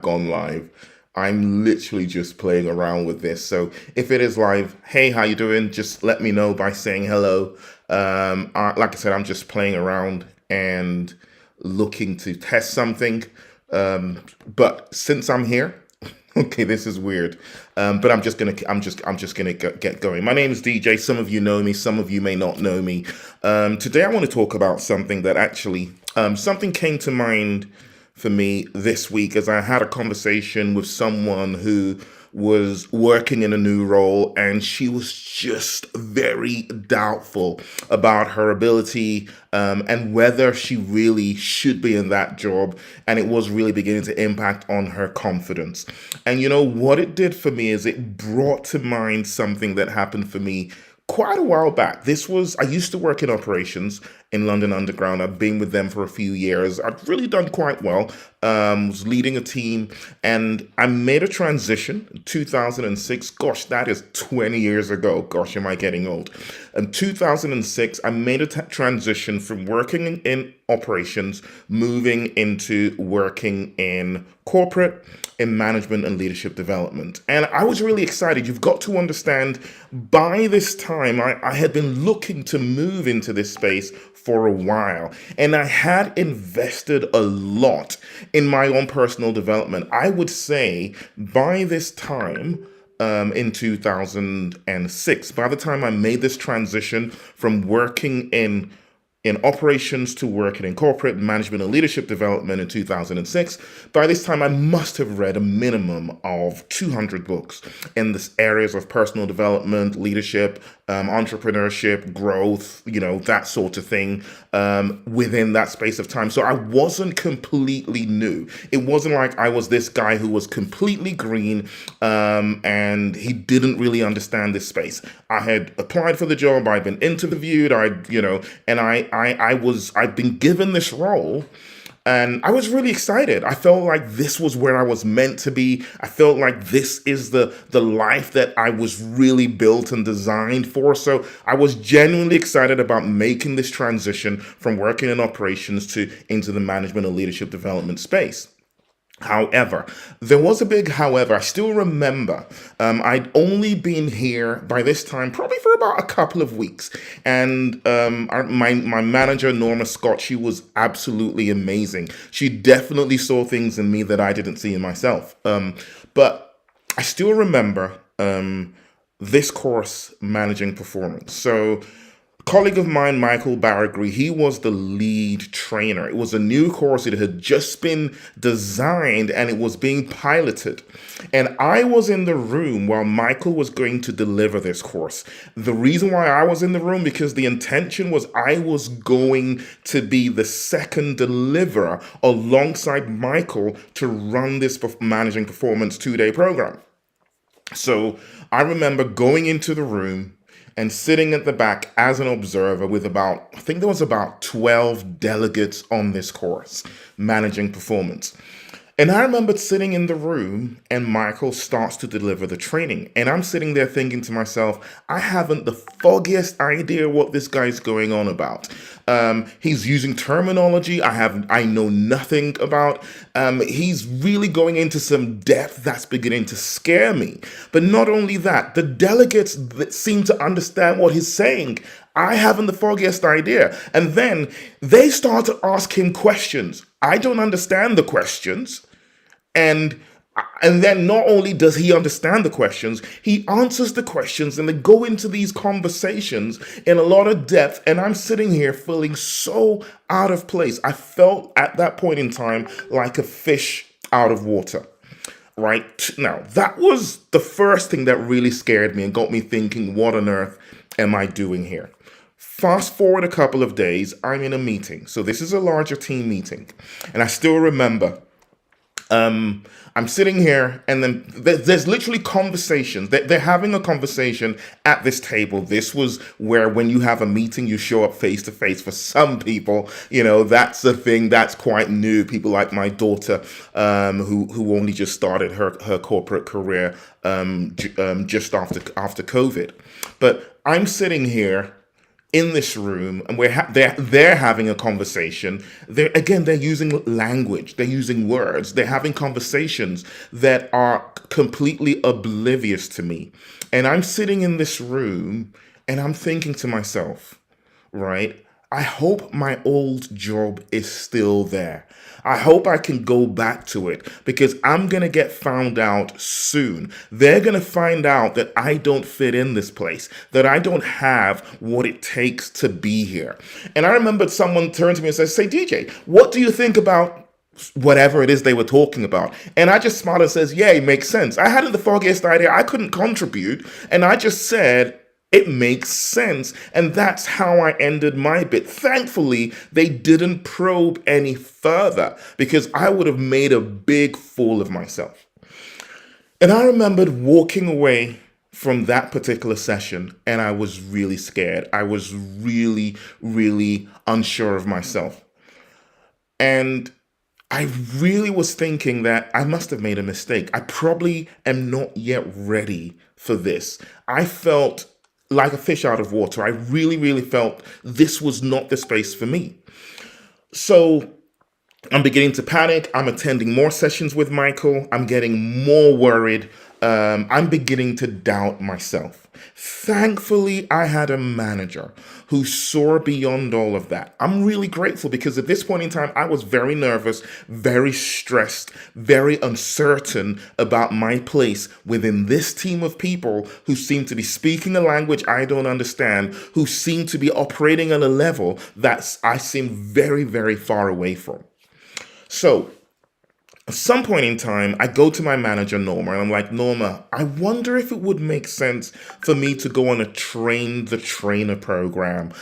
gone live. I'm literally just playing around with this. So if it is live, hey, how you doing? Just let me know by saying hello. Like I said, I'm just playing around and looking to test something. But since I'm here, okay, this is weird. But I'm just gonna get going. My name is DJ. Some of you know me, some of you may not know me. Today I want to talk about something that actually, something came to mind for me this week as I had a conversation with someone who was working in a new role, and she was just very doubtful about her ability, and whether she really should be in that job. And it was really beginning to impact on her confidence. And you know what it did for me is it brought to mind something that happened for me quite a while back. I used to work in operations in London Underground. I've been with them for a few years. I've really done quite well. Was leading a team, and I made a transition in 2006. Gosh, that is 20 years ago. Gosh, am I getting old? In 2006, I made a transition from working in operations, moving into working in corporate, in management and leadership development. And I was really excited. You've got to understand, by this time, I had been looking to move into this space for a while, and I had invested a lot in my own personal development. I would say by this time, in 2006, by the time I made this transition from working in operations to working in corporate management and leadership development in 2006. By this time, I must have read a minimum of 200 books in the areas of personal development, leadership, entrepreneurship, growth, that sort of thing, within that space of time. So I wasn't completely new. It wasn't like I was this guy who was completely green, and he didn't really understand this space. I had applied for the job, I'd been interviewed, and I'd been given this role, and I was really excited. I felt like this was where I was meant to be. I felt like this is the life that I was really built and designed for. So I was genuinely excited about making this transition from working in operations to into the management and leadership development space. However, there was a big however. I still remember, I'd only been here by this time, probably for about a couple of weeks. And my manager, Norma Scott, she was absolutely amazing. She definitely saw things in me that I didn't see in myself. But I still remember this course, Managing Performance. So colleague of mine, Michael Baragry, he was the lead trainer. It was a new course. It had just been designed and it was being piloted. And I was in the room while Michael was going to deliver this course. The reason why I was in the room, because the intention was I was going to be the second deliverer alongside Michael to run this Managing Performance 2-day program. So I remember going into the room and sitting at the back as an observer with I think there was about 12 delegates on this course, Managing Performance. And I remember sitting in the room and Michael starts to deliver the training. And I'm sitting there thinking to myself, I haven't the foggiest idea what this guy's going on about. He's using terminology I know nothing about. He's really going into some depth that's beginning to scare me. But not only that, the delegates that seem to understand what he's saying, I haven't the foggiest idea. And then they start to ask him questions. I don't understand the questions. And then not only does he understand the questions, he answers the questions, and they go into these conversations in a lot of depth. And I'm sitting here feeling so out of place. I felt at that point in time like a fish out of water. Right now, that was the first thing that really scared me and got me thinking, what on earth am I doing here? Fast forward a couple of days, I'm in a meeting. So this is a larger team meeting. And I still remember I'm sitting here, and then there's literally conversations. They're having a conversation at this table. This was where, when you have a meeting, you show up face to face. For some people, that's a thing that's quite new. People like my daughter, who only just started her corporate career just after COVID. But I'm sitting here in this room, and they're having a conversation. They're using language, they're using words, they're having conversations that are completely oblivious to me. And I'm sitting in this room and I'm thinking to myself, right? I hope my old job is still there. I hope I can go back to it because I'm going to get found out soon. They're going to find out that I don't fit in this place, that I don't have what it takes to be here. And I remember someone turned to me and said, "Say, DJ, what do you think about whatever it is they were talking about?" And I just smiled and says, "Yeah, it makes sense." I hadn't the foggiest idea. I couldn't contribute. And I just said, it makes sense. And that's how I ended my bit. Thankfully, they didn't probe any further because I would have made a big fool of myself. And I remembered walking away from that particular session and I was really scared. I was really, really unsure of myself. And I really was thinking that I must have made a mistake. I probably am not yet ready for this. I felt like a fish out of water. I really, really felt this was not the space for me. So I'm beginning to panic. I'm attending more sessions with Michael. I'm getting more worried. I'm beginning to doubt myself. Thankfully, I had a manager who saw beyond all of that. I'm really grateful because at this point in time, I was very nervous, very stressed, very uncertain about my place within this team of people who seem to be speaking a language I don't understand, who seem to be operating on a level that I seem very, very far away from. So at some point in time, I go to my manager, Norma, and I'm like, "Norma, I wonder if it would make sense for me to go on a train the trainer program,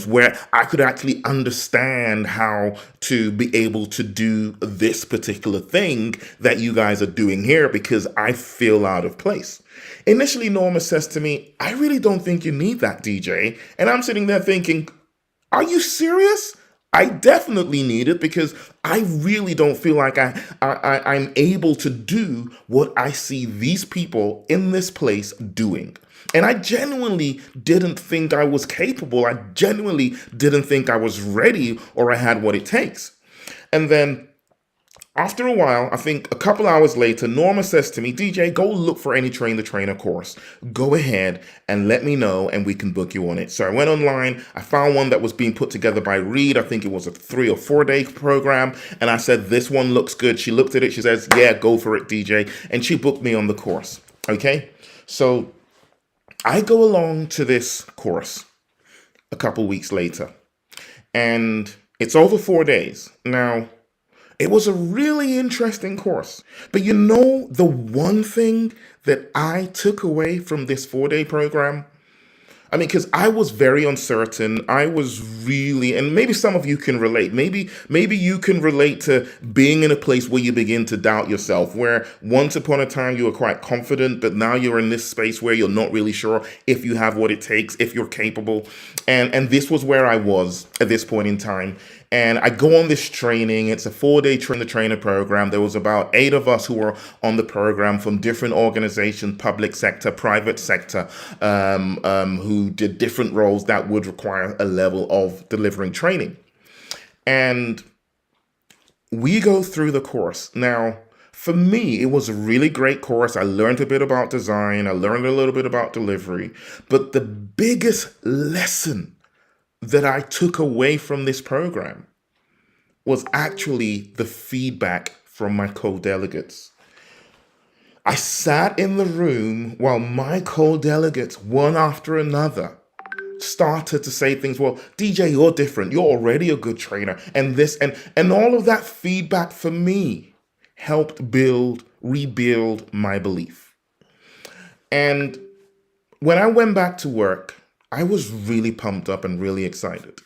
where I could actually understand how to be able to do this particular thing that you guys are doing here because I feel out of place." Initially, Norma says to me, "I really don't think you need that, DJ." And I'm sitting there thinking, are you serious? I definitely need it because I really don't feel like I'm able to do what I see these people in this place doing. And I genuinely didn't think I was capable. I genuinely didn't think I was ready or I had what it takes. And then after a while, I think a couple hours later, Norma says to me, "DJ, go look for any train the trainer course. Go ahead and let me know and we can book you on it." So I went online. I found one that was being put together by Reed. I think it was a 3 or 4 day program. And I said, "This one looks good." She looked at it. She says, "Yeah, go for it, DJ." And she booked me on the course. Okay. So I go along to this course a couple weeks later and it's over 4 days. Now, it was a really interesting course. But the one thing that I took away from this 4 day program? I mean, because I was very uncertain. I was really, and maybe some of you can relate. Maybe you can relate to being in a place where you begin to doubt yourself, where once upon a time you were quite confident, but now you're in this space where you're not really sure if you have what it takes, if you're capable. And this was where I was at this point in time. And I go on this training. It's a 4 day train the trainer program. There was about 8 of us who were on the program from different organizations, public sector, private sector, who did different roles that would require a level of delivering training. And we go through the course. Now, for me, it was a really great course. I learned a bit about design. I learned a little bit about delivery. But the biggest lesson that I took away from this program was actually the feedback from my co-delegates. I sat in the room while my co-delegates, one after another, started to say things. "Well, DJ, you're different. You're already a good trainer." And this and all of that feedback for me helped rebuild my belief. And when I went back to work, I was really pumped up and really excited.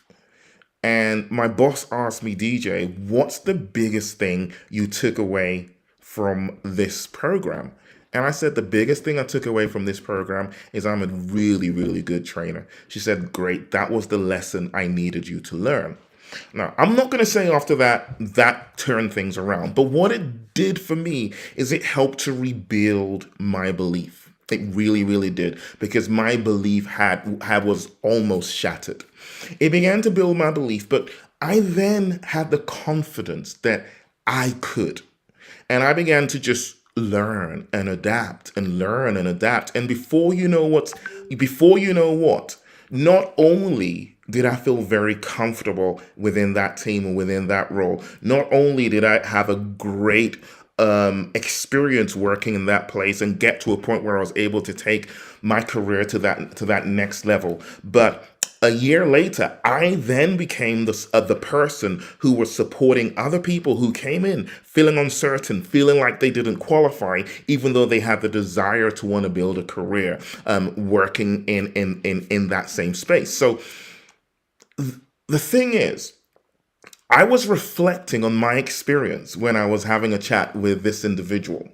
And my boss asked me, "DJ, what's the biggest thing you took away from this program?" And I said, "The biggest thing I took away from this program is I'm a really, really good trainer." She said, "Great. That was the lesson I needed you to learn." Now, I'm not going to say after that turned things around, but what it did for me is it helped to rebuild my belief. It really, really did, because my belief was almost shattered. It began to build my belief, but I then had the confidence that I could. And I began to just learn and adapt and learn and adapt. And before you know what, not only did I feel very comfortable within that team and within that role, not only did I have a great experience working in that place and get to a point where I was able to take my career to that next level, but a year later, I then became the person who was supporting other people who came in feeling uncertain, feeling like they didn't qualify, even though they had the desire to want to build a career working in that same space. So the thing is, I was reflecting on my experience when I was having a chat with this individual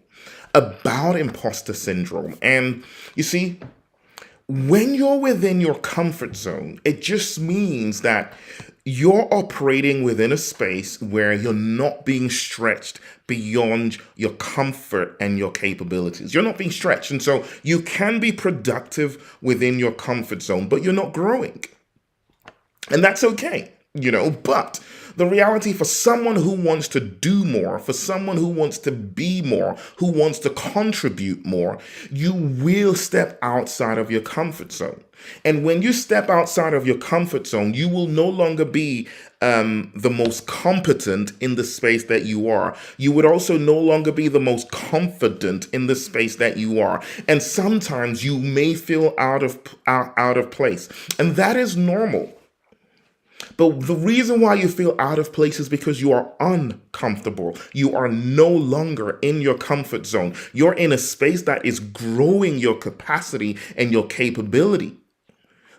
about imposter syndrome. And you see, when you're within your comfort zone, it just means that you're operating within a space where you're not being stretched beyond your comfort and your capabilities. You're not being stretched. And so you can be productive within your comfort zone, but you're not growing. And that's okay, but the reality for someone who wants to do more, for someone who wants to be more, who wants to contribute more, you will step outside of your comfort zone. And when you step outside of your comfort zone, you will no longer be the most competent in the space that you are. You would also no longer be the most confident in the space that you are. And sometimes you may feel out of place. And that is normal. But the reason why you feel out of place is because you are uncomfortable. You are no longer in your comfort zone. You're in a space that is growing your capacity and your capability,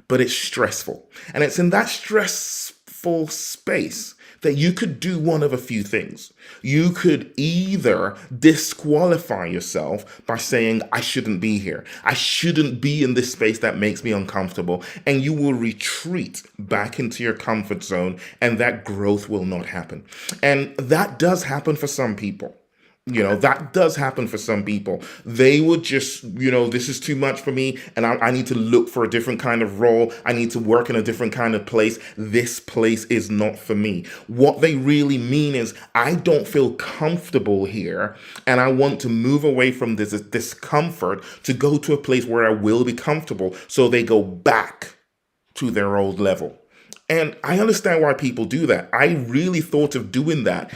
but it's stressful. And it's in that stressful space that you could do one of a few things. You could either disqualify yourself by saying, I shouldn't be here. I shouldn't be in this space that makes me uncomfortable. And you will retreat back into your comfort zone, and that growth will not happen. And that does happen for some people. That does happen for some people. They would just, this is too much for me, and I need to look for a different kind of role. I need to work in a different kind of place. This place is not for me. What they really mean is, I don't feel comfortable here, and I want to move away from this discomfort to go to a place where I will be comfortable. So they go back to their old level. And I understand why people do that. I really thought of doing that.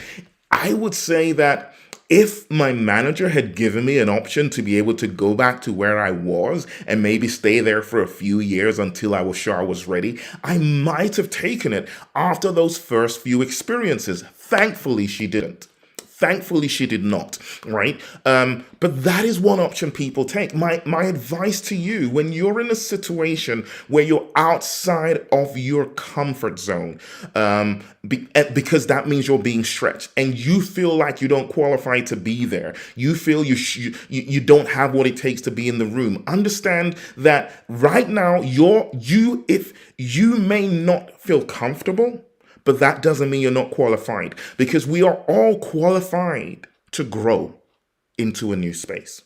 I would say that if my manager had given me an option to be able to go back to where I was and maybe stay there for a few years until I was sure I was ready, I might have taken it after those first few experiences. Thankfully, she didn't. Thankfully, she did not, right? But that is one option people take. My advice to you, when you're in a situation where you're outside of your comfort zone, because that means you're being stretched and you feel like you don't qualify to be there, you feel you don't have what it takes to be in the room, understand that right now, if you may not feel comfortable, but that doesn't mean you're not qualified, because we are all qualified to grow into a new space.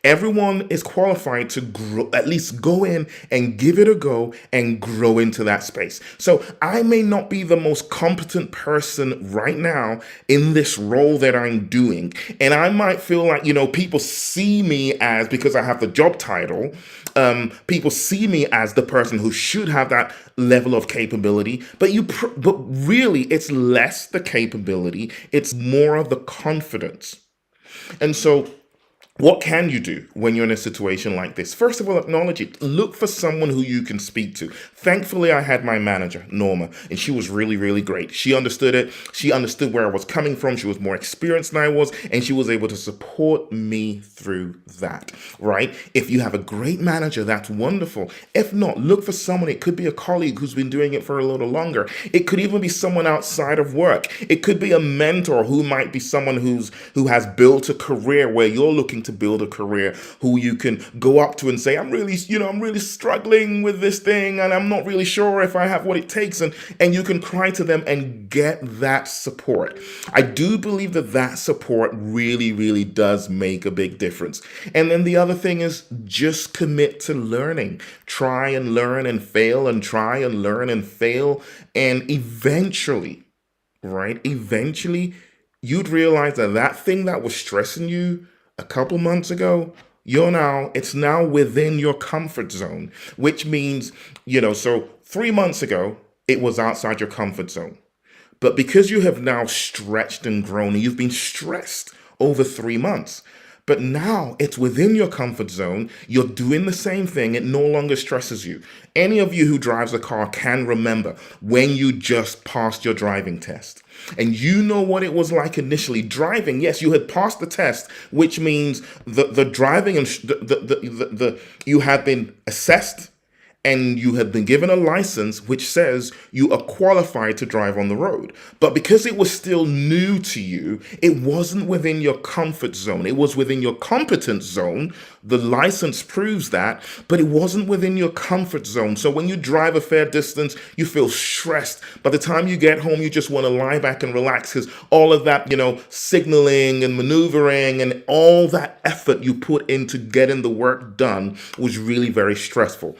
Everyone is qualified to grow, at least go in and give it a go and grow into that space. So I may not be the most competent person right now in this role that I'm doing. And I might feel like, people see me as, because I have the job title, people see me as the person who should have that level of capability. But really, it's less the capability. It's more of the confidence. And so what can you do when you're in a situation like this? First of all, acknowledge it. Look for someone who you can speak to. Thankfully, I had my manager, Norma, and she was really, really great. She understood it. She understood where I was coming from. She was more experienced than I was, and she was able to support me through that, right? If you have a great manager, that's wonderful. If not, look for someone. It could be a colleague who's been doing it for a little longer. It could even be someone outside of work. It could be a mentor who might be someone who has built a career where you're looking to build a career, who you can go up to and say, I'm really struggling with this thing and I'm not really sure if I have what it takes. And you can cry to them and get that support. I do believe that that support really, really does make a big difference. And then the other thing is just commit to learning. Try and learn and fail and try and learn and fail. And eventually, right? Eventually, you'd realize that that thing that was stressing you a couple months ago, it's now within your comfort zone, which means, so 3 months ago, it was outside your comfort zone. But because you have now stretched and grown, and you've been stressed over 3 months, but now it's within your comfort zone. You're doing the same thing. It no longer stresses you. Any of you who drives a car can remember when you just passed your driving test. And you know what it was like initially driving. Yes, you had passed the test, which means the driving and you have been assessed and you have been given a license which says you are qualified to drive on the road. But because it was still new to you, it wasn't within your comfort zone. It was within your competence zone. The license proves that, but it wasn't within your comfort zone. So when you drive a fair distance, you feel stressed. By the time you get home, you just want to lie back and relax because all of that, signaling and maneuvering and all that effort you put into getting the work done was really very stressful.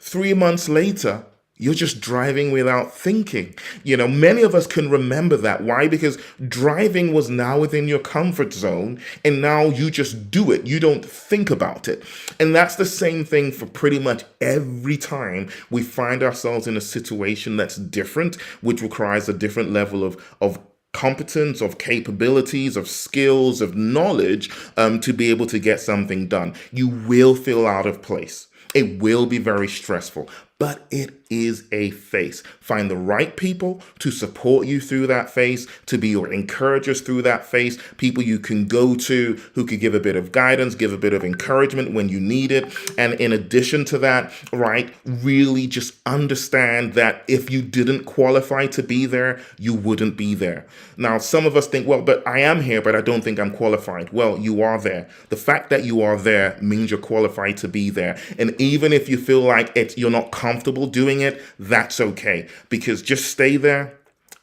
3 months later, you're just driving without thinking. Many of us can remember that. Why? Because driving was now within your comfort zone, and now you just do it. You don't think about it. And that's the same thing for pretty much every time we find ourselves in a situation that's different, which requires a different level of competence, of capabilities, of skills, of knowledge to be able to get something done. You will feel out of place. It will be very stressful, but it is a phase. Find the right people to support you through that phase, to be your encouragers through that phase, people you can go to who could give a bit of guidance, give a bit of encouragement when you need it. And in addition to that, right, really just understand that if you didn't qualify to be there, you wouldn't be there. Now, some of us think, well, but I am here, but I don't think I'm qualified. Well, you are there. The fact that you are there means you're qualified to be there. And even if you feel like you're not comfortable doing it, that's okay, because just stay there.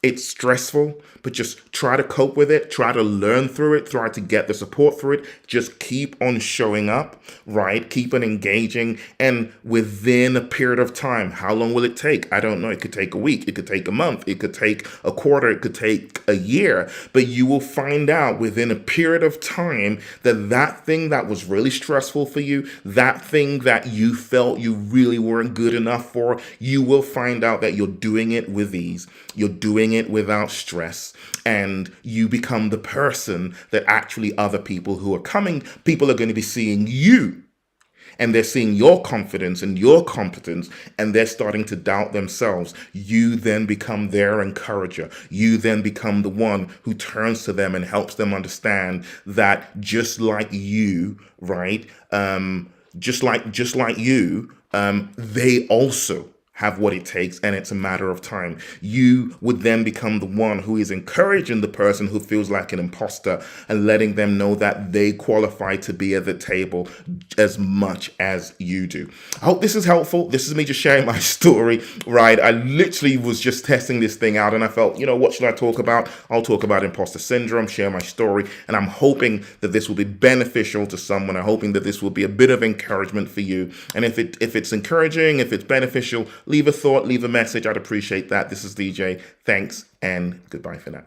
It's stressful, but just try to cope with it, try to learn through it, try to get the support through it. Just keep on showing up, right? Keep on engaging. And within a period of time, how long will it take? I don't know. It could take a week. It could take a month. It could take a quarter. It could take a year. But you will find out within a period of time that that thing that was really stressful for you, that thing that you felt you really weren't good enough for, you will find out that you're doing it with ease. You're doing it without stress, and you become the person that actually other people are going to be seeing you, and they're seeing your confidence and your competence, and they're starting to doubt themselves. You then become their encourager. You then become the one who turns to them and helps them understand that just like you, right? Just like you, they also have what it takes, and it's a matter of time. You would then become the one who is encouraging the person who feels like an imposter and letting them know that they qualify to be at the table as much as you do. I hope this is helpful. This is me just sharing my story, right? I literally was just testing this thing out and I felt, what should I talk about? I'll talk about imposter syndrome, share my story, and I'm hoping that this will be beneficial to someone. I'm hoping that this will be a bit of encouragement for you. And if it's encouraging, if it's beneficial, leave a thought, leave a message. I'd appreciate that. This is DJ. Thanks and goodbye for now.